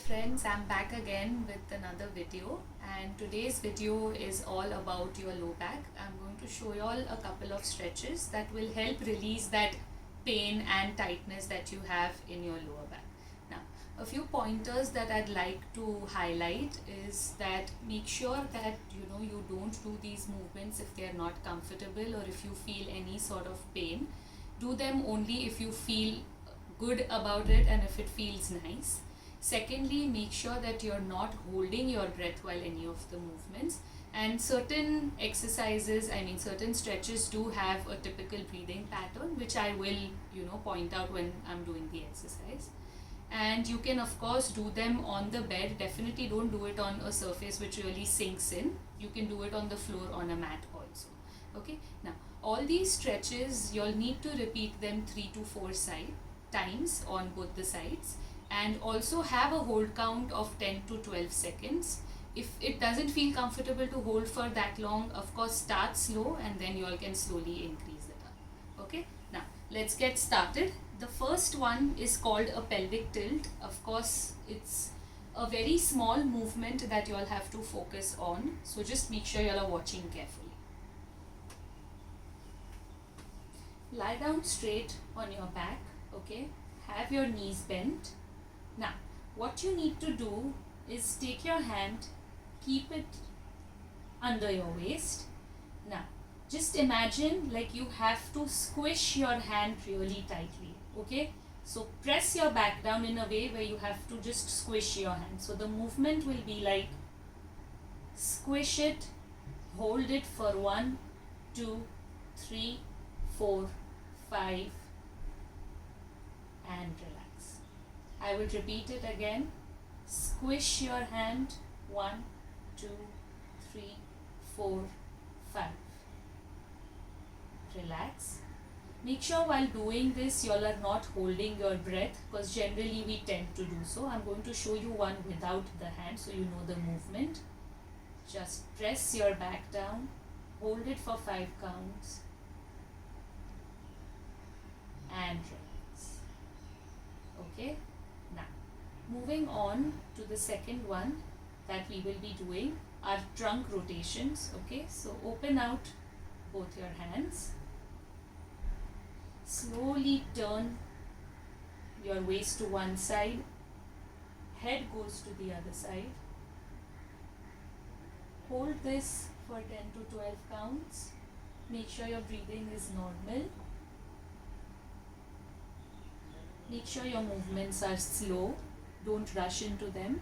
friends, I'm back again with another video, and today's video is all about your low back. I'm going to show you all a couple of stretches that will help release that pain and tightness that you have in your lower back. Now, a few pointers that I'd like to highlight is that make sure that you don't do these movements if they are not comfortable or if you feel any sort of pain. Do them only if you feel good about it and if it feels nice. Secondly, make sure that you're not holding your breath while any of the movements. And certain exercises, certain stretches do have a typical breathing pattern, which I will, point out when I'm doing the exercise. And you can, of course, do them on the bed. Definitely don't do it on a surface which really sinks in. You can do it on the floor on a mat also. Okay, now all these stretches, you'll need to repeat them 3 to 4 times on both the sides, and also have a hold count of 10 to 12 seconds. If it doesn't feel comfortable to hold for that long, of course start slow and then you all can slowly increase it up. Okay, now let's get started. The first one is called a pelvic tilt. Of course, it's a very small movement that you all have to focus on, so just make sure you all are watching carefully. Lie down straight on your back. Okay, have your knees bent. Now, what you need to do is take your hand, keep it under your waist. Now, just imagine like you have to squish your hand really tightly. Okay, so press your back down in a way where you have to just squish your hand. So the movement will be like squish it, hold it for 1, 2, 3, 4, 5, and relax. I will repeat it again. Squish your hand. 1, 2, 3, 4, 5. Relax. Make sure while doing this you all are not holding your breath, because generally we tend to do so. I'm going to show you one without the hand so you know the movement. Just press your back down. Hold it for 5 counts. And relax. Okay, now moving on to the second one that we will be doing are trunk rotations. Okay, so open out both your hands, slowly turn your waist to one side, head goes to the other side. Hold this for 10 to 12 counts. Make sure your breathing is normal. Make sure your movements are slow. Don't rush into them.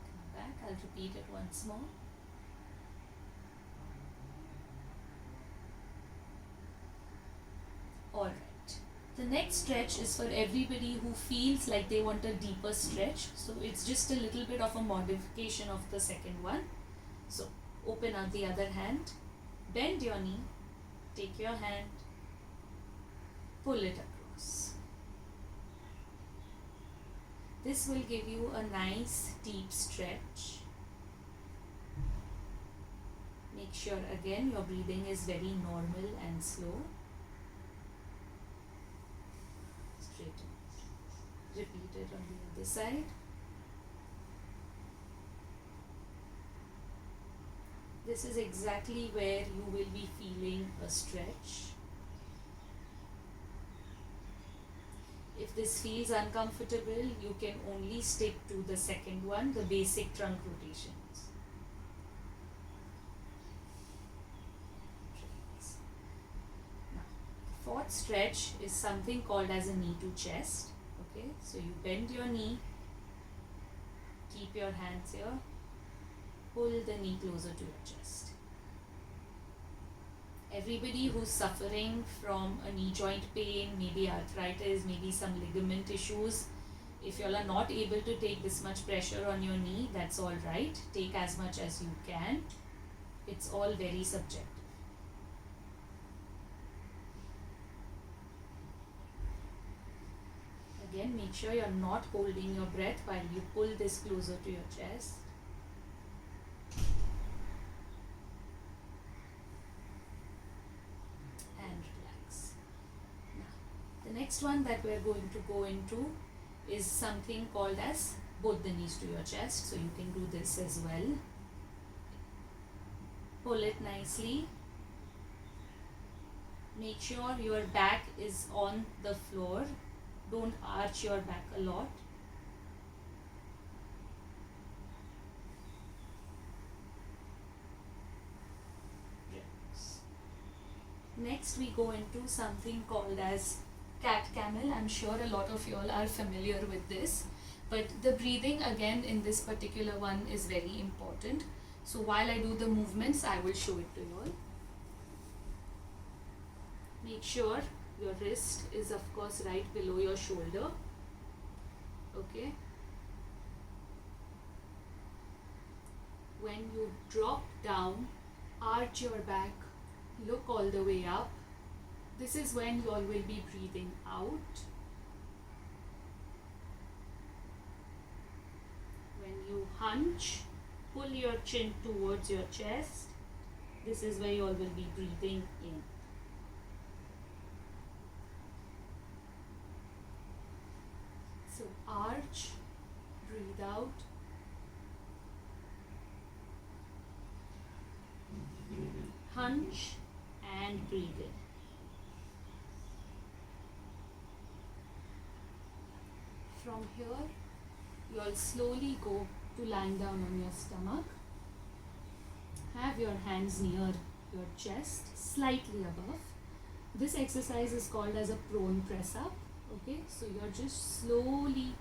Come back. I'll repeat it once more. Alright. The next stretch is for everybody who feels like they want a deeper stretch. So it's just a little bit of a modification of the second one. So open out the other hand. Bend your knee, take your hand, pull it across. This will give you a nice deep stretch. Make sure again your breathing is very normal and slow. Straighten it. Repeat it on the other side. This is exactly where you will be feeling a stretch. If this feels uncomfortable, you can only stick to the second one, the basic trunk rotations. Now, the fourth stretch is something called as a knee to chest. Okay, so you bend your knee, keep your hands here. Pull the knee closer to your chest. Everybody who's suffering from a knee joint pain, maybe arthritis, maybe some ligament issues, if you all are not able to take this much pressure on your knee, that's all right. Take as much as you can. It's all very subjective. Again, make sure you're not holding your breath while you pull this closer to your chest. And relax. Now, The next one that we're going to go into is something called as both the knees to your chest. So you can do this as well. Pull it nicely. Make sure your back is on the floor. Don't arch your back a lot. Yes. Next we go into something called as cat camel. I'm sure a lot of you all are familiar with this, but the breathing again in this particular one is very important. So while I do the movements, I will show it to you all. Make sure your wrist is of course right below your shoulder. Okay. When you drop down, arch your back, look all the way up. This is when you all will be breathing out. When you hunch, pull your chin towards your chest. This is where you all will be breathing in. So arch, breathe out. Hunch and breathe in. From here, you all slowly go to lying down on your stomach. Have your hands near your chest, slightly above. This exercise is called as a prone press up. Okay, so you're just slowly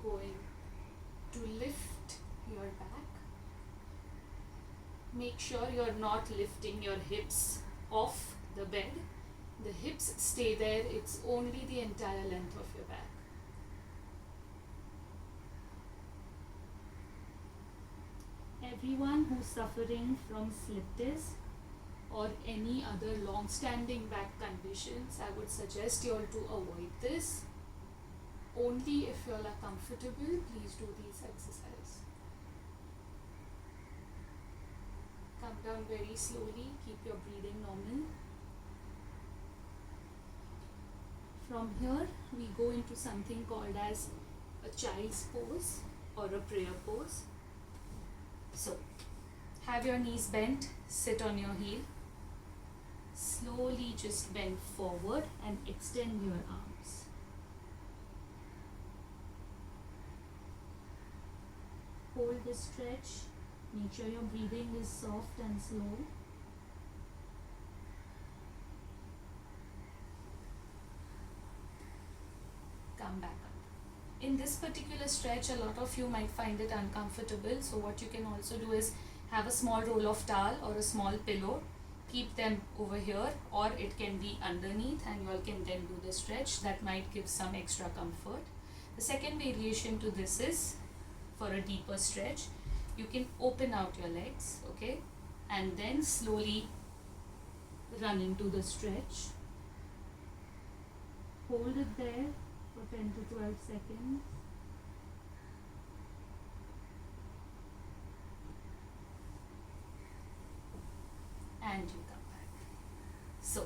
going to lift your back. Make sure you're not lifting your hips off the bed. The hips stay there, it's only the entire length of your back. Everyone who's suffering from slip disc or any other long-standing back conditions, I would suggest you all to avoid this. Only if you all are comfortable, please do these exercises. Come down very slowly, keep your breathing normal. From here, we go into something called as a child's pose or a prayer pose. So, have your knees bent, sit on your heel. Slowly just bend forward and extend your arms. Hold the stretch. Make sure your breathing is soft and slow. Come back up. In this particular stretch, a lot of you might find it uncomfortable. So what you can also do is have a small roll of towel or a small pillow. Keep them over here, or it can be underneath, and you all can then do the stretch. That might give some extra comfort. The second variation to this is for a deeper stretch. You can open out your legs, okay, and then slowly run into the stretch. Hold it there for 10 to 12 seconds. And you come back. So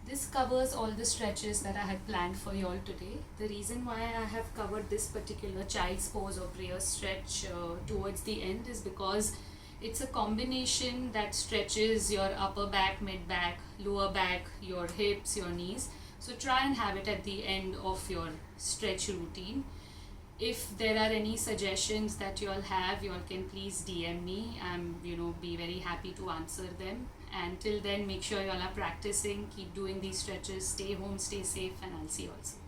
this covers all the stretches that I had planned for you all today. The reason why I have covered this particular child's pose or prayer stretch towards the end is because it's a combination that stretches your upper back, mid back, lower back, your hips, your knees. So try and have it at the end of your stretch routine. If there are any suggestions that you all have, you all can please DM me. I'm be very happy to answer them. And till then, make sure you all are practicing, keep doing these stretches, stay home, stay safe, and I'll see you all soon.